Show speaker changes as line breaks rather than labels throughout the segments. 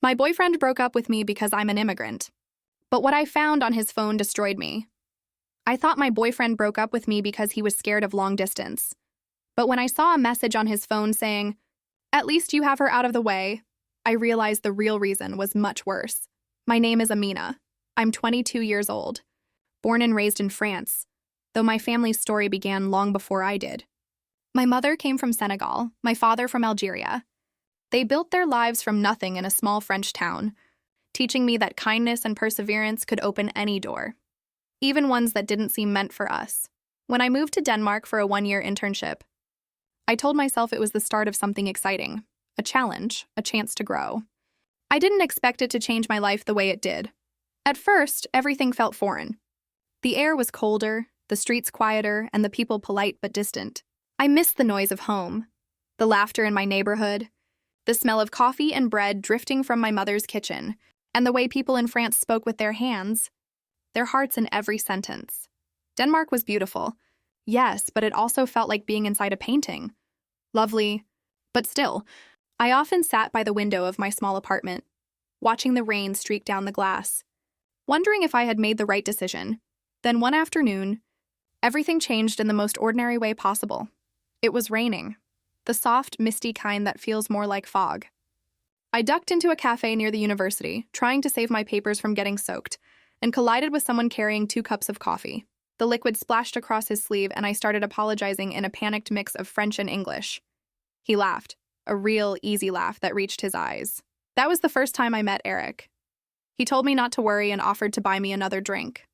My boyfriend broke up with me because I'm an immigrant. But what I found on his phone destroyed me. I thought my boyfriend broke up with me because he was scared of long distance. But when I saw a message on his phone saying, "At least you have her out of the way," I realized the real reason was much worse. My name is Amina. I'm 22 years old, born and raised in France, though my family's story began long before I did. My mother came from Senegal, my father from Algeria. They built their lives from nothing in a small French town, teaching me that kindness and perseverance could open any door, even ones that didn't seem meant for us. When I moved to Denmark for a one-year internship, I told myself it was the start of something exciting, a challenge, a chance to grow. I didn't expect it to change my life the way it did. At first, everything felt foreign. The air was colder, the streets quieter, and the people polite but distant. I missed the noise of home, the laughter in my neighborhood, the smell of coffee and bread drifting from my mother's kitchen, and the way people in France spoke with their hands, their hearts in every sentence. Denmark was beautiful, yes, but it also felt like being inside a painting. Lovely, but still, I often sat by the window of my small apartment, watching the rain streak down the glass, wondering if I had made the right decision. Then one afternoon, everything changed in the most ordinary way possible. It was raining, the soft, misty kind that feels more like fog. I ducked into a cafe near the university, trying to save my papers from getting soaked, and collided with someone carrying 2 cups of coffee. The liquid splashed across his sleeve, and I started apologizing in a panicked mix of French and English. He laughed, a real, easy laugh that reached his eyes. That was the first time I met Eric. He told me not to worry and offered to buy me another drink.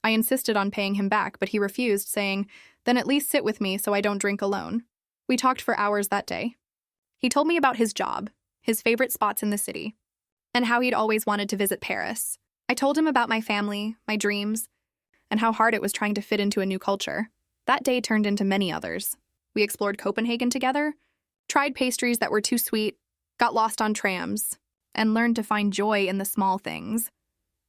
I insisted on paying him back, but he refused, saying, "Then at least sit with me so I don't drink alone." We talked for hours that day. He told me about his job, his favorite spots in the city, and how he'd always wanted to visit Paris. I told him about my family, my dreams, and how hard it was trying to fit into a new culture. That day turned into many others. We explored Copenhagen together, tried pastries that were too sweet, got lost on trams, and learned to find joy in the small things,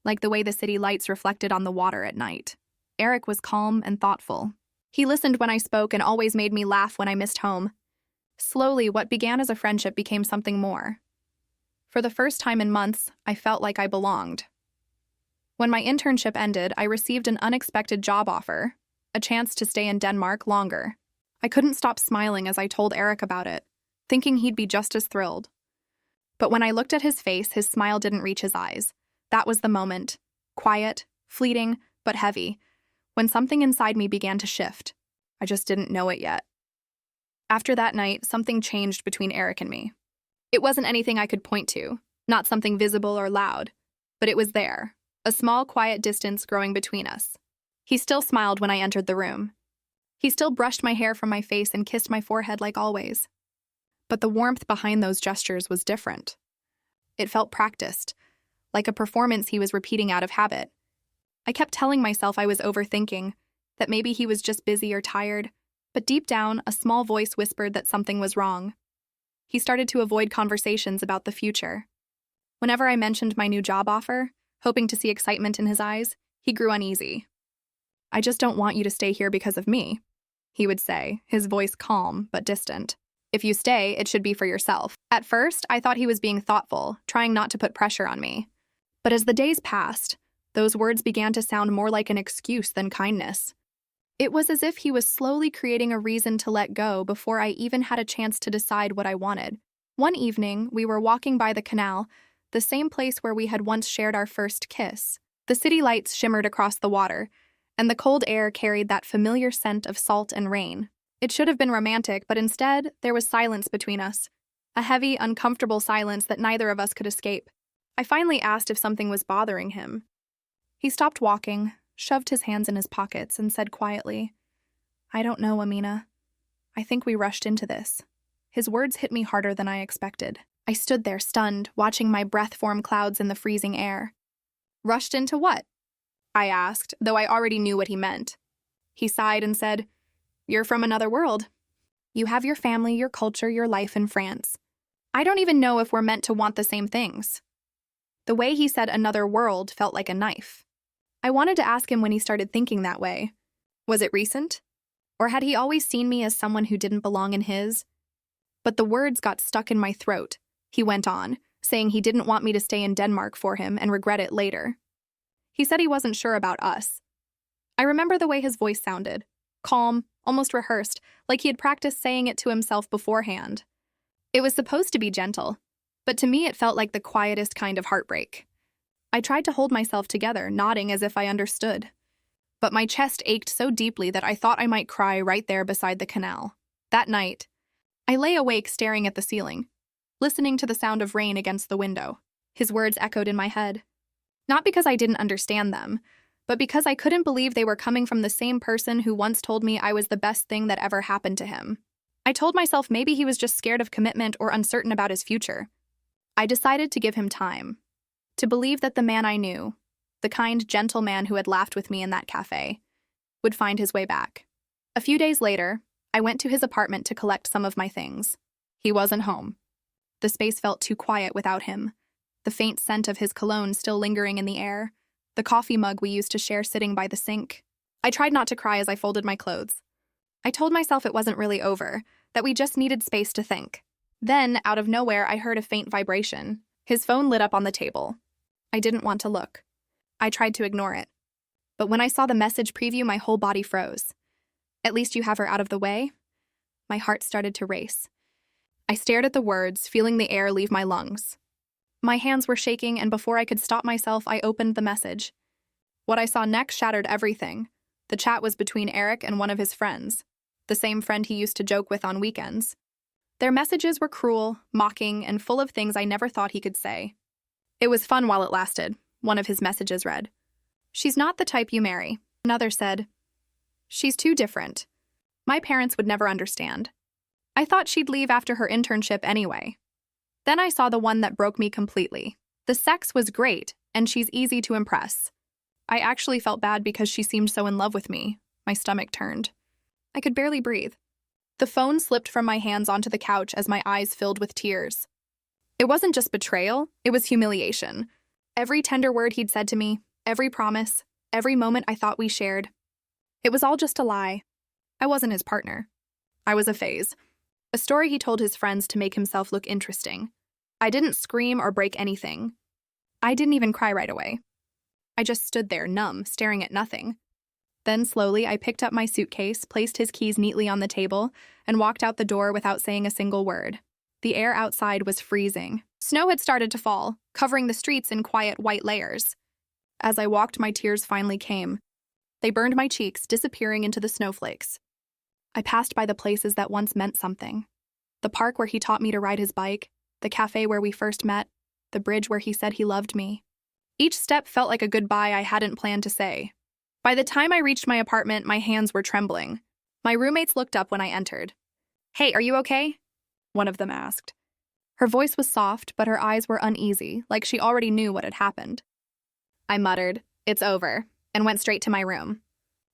like the way the city lights reflected on the water at night. Eric was calm and thoughtful. He listened when I spoke and always made me laugh when I missed home. Slowly, what began as a friendship became something more. For the first time in months, I felt like I belonged. When my internship ended, I received an unexpected job offer, a chance to stay in Denmark longer. I couldn't stop smiling as I told Eric about it, thinking he'd be just as thrilled. But when I looked at his face, his smile didn't reach his eyes. That was the moment, quiet, fleeting, but heavy, when something inside me began to shift. I just didn't know it yet. After that night, something changed between Eric and me. It wasn't anything I could point to, not something visible or loud, but it was there, a small, quiet distance growing between us. He still smiled when I entered the room. He still brushed my hair from my face and kissed my forehead like always. But the warmth behind those gestures was different. It felt practiced, like a performance he was repeating out of habit. I kept telling myself I was overthinking, that maybe he was just busy or tired, but deep down, a small voice whispered that something was wrong. He started to avoid conversations about the future. Whenever I mentioned my new job offer, hoping to see excitement in his eyes, he grew uneasy. "I just don't want you to stay here because of me," he would say, his voice calm but distant. "If you stay, it should be for yourself." At first, I thought he was being thoughtful, trying not to put pressure on me. But as the days passed, those words began to sound more like an excuse than kindness. It was as if he was slowly creating a reason to let go before I even had a chance to decide what I wanted. One evening, we were walking by the canal, the same place where we had once shared our first kiss. The city lights shimmered across the water, and the cold air carried that familiar scent of salt and rain. It should have been romantic, but instead, there was silence between us. A heavy, uncomfortable silence that neither of us could escape. I finally asked if something was bothering him. He stopped walking, shoved his hands in his pockets, and said quietly, "I don't know, Amina. I think we rushed into this." His words hit me harder than I expected. I stood there stunned, watching my breath form clouds in the freezing air. "Rushed into what?" I asked, though I already knew what he meant. He sighed and said, "You're from another world. You have your family, your culture, your life in France. I don't even know if we're meant to want the same things." The way he said another world felt like a knife. I wanted to ask him when he started thinking that way. Was it recent? Or had he always seen me as someone who didn't belong in his? But the words got stuck in my throat. He went on, saying he didn't want me to stay in Denmark for him and regret it later. He said he wasn't sure about us. I remember the way his voice sounded, calm, almost rehearsed, like he had practiced saying it to himself beforehand. It was supposed to be gentle, but to me it felt like the quietest kind of heartbreak. I tried to hold myself together, nodding as if I understood. But my chest ached so deeply that I thought I might cry right there beside the canal. That night, I lay awake staring at the ceiling, listening to the sound of rain against the window. His words echoed in my head. Not because I didn't understand them, but because I couldn't believe they were coming from the same person who once told me I was the best thing that ever happened to him. I told myself maybe he was just scared of commitment or uncertain about his future. I decided to give him time, to believe that the man I knew, the kind, gentle man who had laughed with me in that cafe, would find his way back. A few days later, I went to his apartment to collect some of my things. He wasn't home. The space felt too quiet without him, the faint scent of his cologne still lingering in the air, the coffee mug we used to share sitting by the sink. I tried not to cry as I folded my clothes. I told myself it wasn't really over, that we just needed space to think. Then, out of nowhere, I heard a faint vibration. His phone lit up on the table. I didn't want to look. I tried to ignore it. But when I saw the message preview, my whole body froze. At least you have her out of the way? My heart started to race. I stared at the words, feeling the air leave my lungs. My hands were shaking, and before I could stop myself, I opened the message. What I saw next shattered everything. The chat was between Eric and one of his friends, the same friend he used to joke with on weekends. Their messages were cruel, mocking, and full of things I never thought he could say. It was fun while it lasted, one of his messages read. She's not the type you marry. Another said, she's too different. My parents would never understand. I thought she'd leave after her internship anyway. Then I saw the one that broke me completely. The sex was great, and she's easy to impress. I actually felt bad because she seemed so in love with me. My stomach turned. I could barely breathe. The phone slipped from my hands onto the couch as my eyes filled with tears. It wasn't just betrayal, it was humiliation. Every tender word he'd said to me, every promise, every moment I thought we shared. It was all just a lie. I wasn't his partner. I was a phase. A story he told his friends to make himself look interesting. I didn't scream or break anything. I didn't even cry right away. I just stood there, numb, staring at nothing. Then slowly, I picked up my suitcase, placed his keys neatly on the table, and walked out the door without saying a single word. The air outside was freezing. Snow had started to fall, covering the streets in quiet white layers. As I walked, my tears finally came. They burned my cheeks, disappearing into the snowflakes. I passed by the places that once meant something. The park where he taught me to ride his bike, the cafe where we first met, the bridge where he said he loved me. Each step felt like a goodbye I hadn't planned to say. By the time I reached my apartment, my hands were trembling. My roommates looked up when I entered. "Hey, are you okay?" one of them asked. Her voice was soft, but her eyes were uneasy, like she already knew what had happened. I muttered, "It's over," and went straight to my room.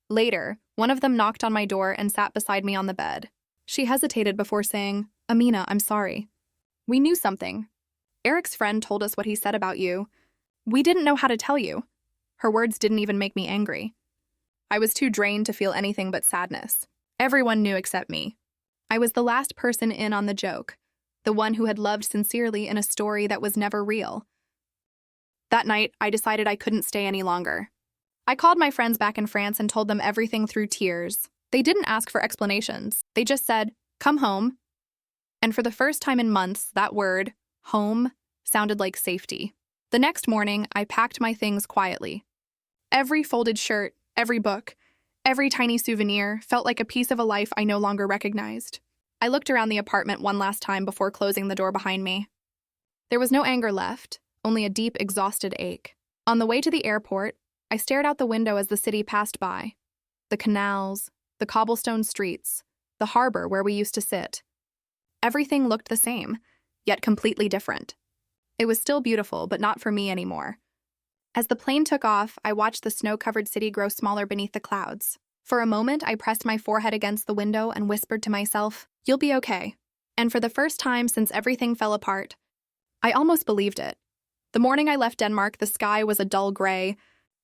Later, one of them knocked on my door and sat beside me on the bed. She hesitated before saying, "Amina, I'm sorry. We knew something. Eric's friend told us what he said about you. We didn't know how to tell you." Her words didn't even make me angry. I was too drained to feel anything but sadness. Everyone knew except me. I was the last person in on the joke, the one who had loved sincerely in a story that was never real. That night, I decided I couldn't stay any longer. I called my friends back in France and told them everything through tears. They didn't ask for explanations. They just said, "Come home." And for the first time in months, that word, home, sounded like safety. The next morning, I packed my things quietly. Every folded shirt, every book, every tiny souvenir felt like a piece of a life I no longer recognized. I looked around the apartment one last time before closing the door behind me. There was no anger left, only a deep, exhausted ache. On the way to the airport, I stared out the window as the city passed by. The canals, the cobblestone streets, the harbor where we used to sit. Everything looked the same, yet completely different. It was still beautiful, but not for me anymore. As the plane took off, I watched the snow-covered city grow smaller beneath the clouds. For a moment, I pressed my forehead against the window and whispered to myself, "You'll be okay." And for the first time since everything fell apart, I almost believed it. The morning I left Denmark, the sky was a dull gray,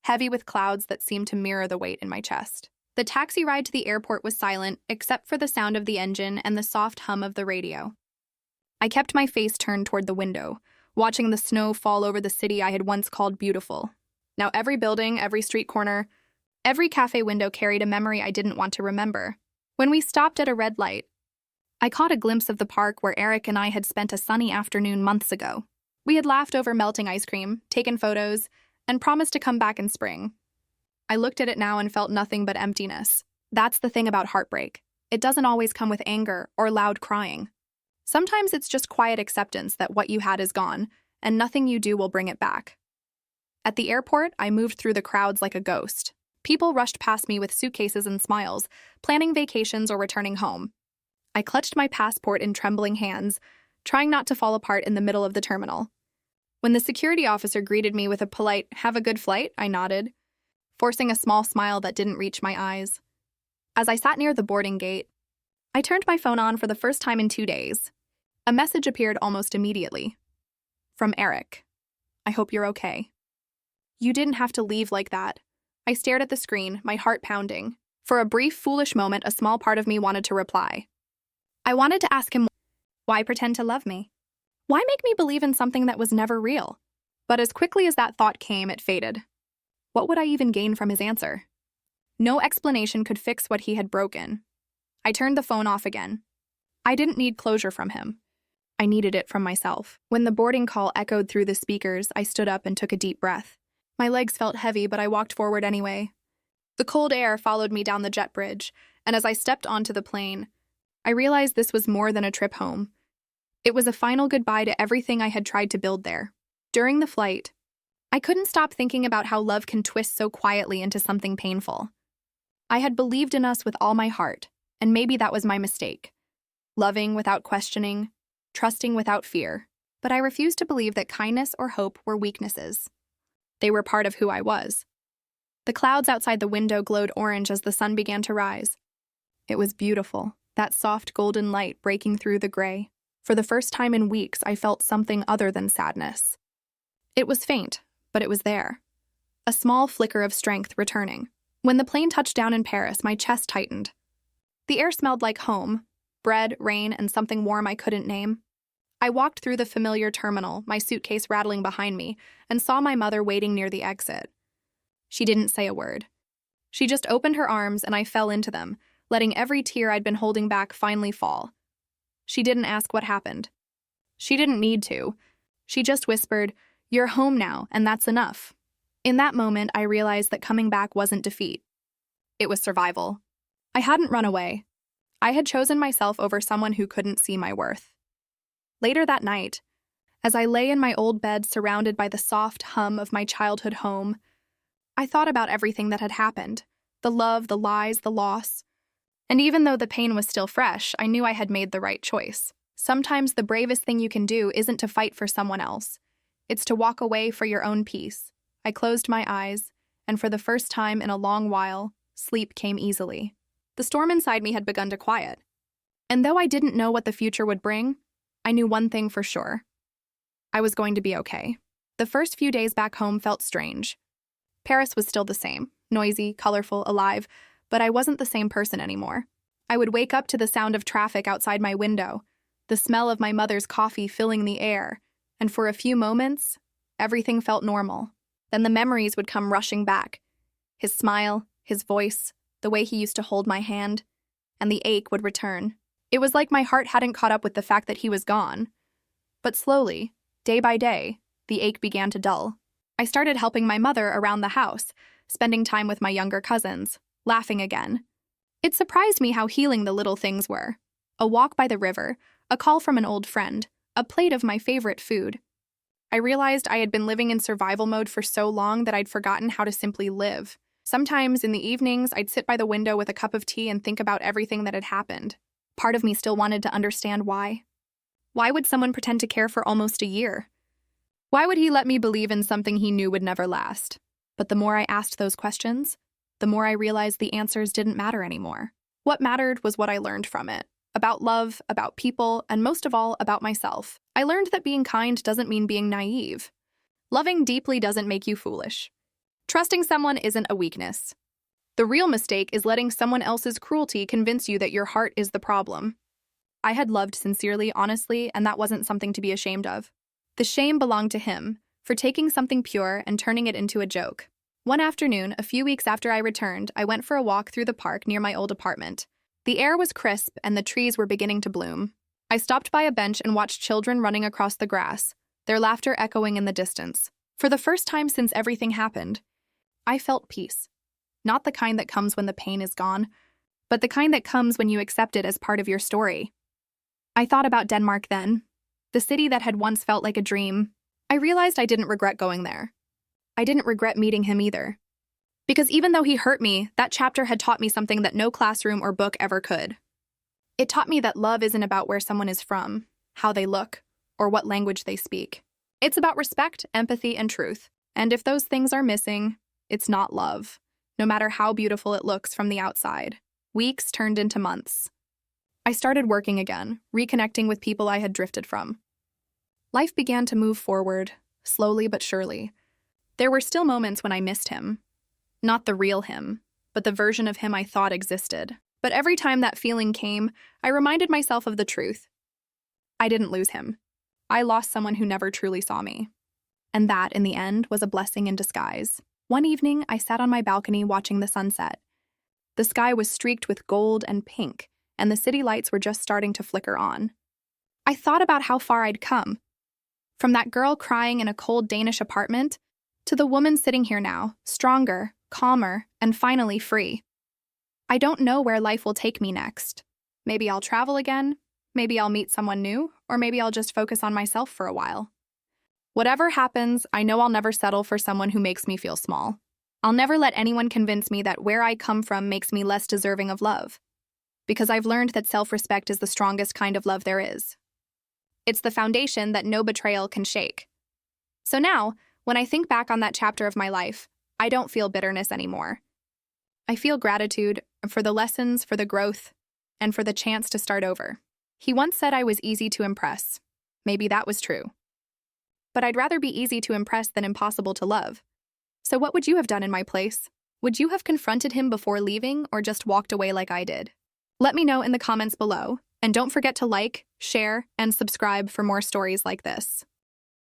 heavy with clouds that seemed to mirror the weight in my chest. The taxi ride to the airport was silent, except for the sound of the engine and the soft hum of the radio. I kept my face turned toward the window, watching the snow fall over the city I had once called beautiful. Now every building, every street corner, every cafe window carried a memory I didn't want to remember. When we stopped at a red light, I caught a glimpse of the park where Eric and I had spent a sunny afternoon months ago. We had laughed over melting ice cream, taken photos, and promised to come back in spring. I looked at it now and felt nothing but emptiness. That's the thing about heartbreak. It doesn't always come with anger or loud crying. Sometimes it's just quiet acceptance that what you had is gone, and nothing you do will bring it back. At the airport, I moved through the crowds like a ghost. People rushed past me with suitcases and smiles, planning vacations or returning home. I clutched my passport in trembling hands, trying not to fall apart in the middle of the terminal. When the security officer greeted me with a polite, "Have a good flight," I nodded, forcing a small smile that didn't reach my eyes. As I sat near the boarding gate, I turned my phone on for the first time in 2 days. A message appeared almost immediately. From Eric. "I hope you're okay." "You didn't have to leave like that." I stared at the screen, my heart pounding. For a brief, foolish moment, a small part of me wanted to reply. I wanted to ask him, why pretend to love me? Why make me believe in something that was never real? But as quickly as that thought came, it faded. What would I even gain from his answer? No explanation could fix what he had broken. I turned the phone off again. I didn't need closure from him. I needed it from myself. When the boarding call echoed through the speakers, I stood up and took a deep breath. My legs felt heavy, but I walked forward anyway. The cold air followed me down the jet bridge, and as I stepped onto the plane, I realized this was more than a trip home. It was a final goodbye to everything I had tried to build there. During the flight, I couldn't stop thinking about how love can twist so quietly into something painful. I had believed in us with all my heart, and maybe that was my mistake. Loving without questioning, trusting without fear. But I refused to believe that kindness or hope were weaknesses. They were part of who I was. The clouds outside the window glowed orange as the sun began to rise. It was beautiful, that soft golden light breaking through the gray. For the first time in weeks, I felt something other than sadness. It was faint, but it was there. A small flicker of strength returning. When the plane touched down in Paris, my chest tightened. The air smelled like home, bread, rain, and something warm I couldn't name. I walked through the familiar terminal, my suitcase rattling behind me, and saw my mother waiting near the exit. She didn't say a word. She just opened her arms and I fell into them, letting every tear I'd been holding back finally fall. She didn't ask what happened. She didn't need to. She just whispered, "You're home now, and that's enough." In that moment, I realized that coming back wasn't defeat. It was survival. I hadn't run away. I had chosen myself over someone who couldn't see my worth. Later that night, as I lay in my old bed surrounded by the soft hum of my childhood home, I thought about everything that had happened, the love, the lies, the loss. And even though the pain was still fresh, I knew I had made the right choice. Sometimes the bravest thing you can do isn't to fight for someone else. It's to walk away for your own peace. I closed my eyes, and for the first time in a long while, sleep came easily. The storm inside me had begun to quiet. And though I didn't know what the future would bring, I knew one thing for sure. I was going to be okay. The first few days back home felt strange. Paris was still the same, noisy, colorful, alive, but I wasn't the same person anymore. I would wake up to the sound of traffic outside my window, the smell of my mother's coffee filling the air, and for a few moments, everything felt normal. Then the memories would come rushing back. His smile, his voice, the way he used to hold my hand, and the ache would return. It was like my heart hadn't caught up with the fact that he was gone. But slowly, day by day, the ache began to dull. I started helping my mother around the house, spending time with my younger cousins, laughing again. It surprised me how healing the little things were. A walk by the river, a call from an old friend, a plate of my favorite food. I realized I had been living in survival mode for so long that I'd forgotten how to simply live. Sometimes in the evenings, I'd sit by the window with a cup of tea and think about everything that had happened. Part of me still wanted to understand why. Why would someone pretend to care for almost a year? Why would he let me believe in something he knew would never last? But the more I asked those questions, the more I realized the answers didn't matter anymore. What mattered was what I learned from it. About love, about people, and most of all, about myself. I learned that being kind doesn't mean being naive. Loving deeply doesn't make you foolish. Trusting someone isn't a weakness. The real mistake is letting someone else's cruelty convince you that your heart is the problem. I had loved sincerely, honestly, and that wasn't something to be ashamed of. The shame belonged to him for taking something pure and turning it into a joke. One afternoon, a few weeks after I returned, I went for a walk through the park near my old apartment. The air was crisp and the trees were beginning to bloom. I stopped by a bench and watched children running across the grass, their laughter echoing in the distance. For the first time since everything happened, I felt peace. Not the kind that comes when the pain is gone, but the kind that comes when you accept it as part of your story. I thought about Denmark then, the city that had once felt like a dream. I realized I didn't regret going there. I didn't regret meeting him either. Because even though he hurt me, that chapter had taught me something that no classroom or book ever could. It taught me that love isn't about where someone is from, how they look, or what language they speak. It's about respect, empathy, and truth. And if those things are missing, it's not love, no matter how beautiful it looks from the outside. Weeks turned into months. I started working again, reconnecting with people I had drifted from. Life began to move forward, slowly but surely. There were still moments when I missed him. Not the real him, but the version of him I thought existed. But every time that feeling came, I reminded myself of the truth. I didn't lose him. I lost someone who never truly saw me. And that, in the end, was a blessing in disguise. One evening, I sat on my balcony watching the sunset. The sky was streaked with gold and pink, and the city lights were just starting to flicker on. I thought about how far I'd come. From that girl crying in a cold Danish apartment, to the woman sitting here now, stronger, calmer, and finally free. I don't know where life will take me next. Maybe I'll travel again, maybe I'll meet someone new, or maybe I'll just focus on myself for a while. Whatever happens, I know I'll never settle for someone who makes me feel small. I'll never let anyone convince me that where I come from makes me less deserving of love. Because I've learned that self-respect is the strongest kind of love there is. It's the foundation that no betrayal can shake. So now, when I think back on that chapter of my life, I don't feel bitterness anymore. I feel gratitude for the lessons, for the growth, and for the chance to start over. He once said I was easy to impress. Maybe that was true. But I'd rather be easy to impress than impossible to love. So what would you have done in my place? Would you have confronted him before leaving or just walked away like I did? Let me know in the comments below, and don't forget to like, share, and subscribe for more stories like this.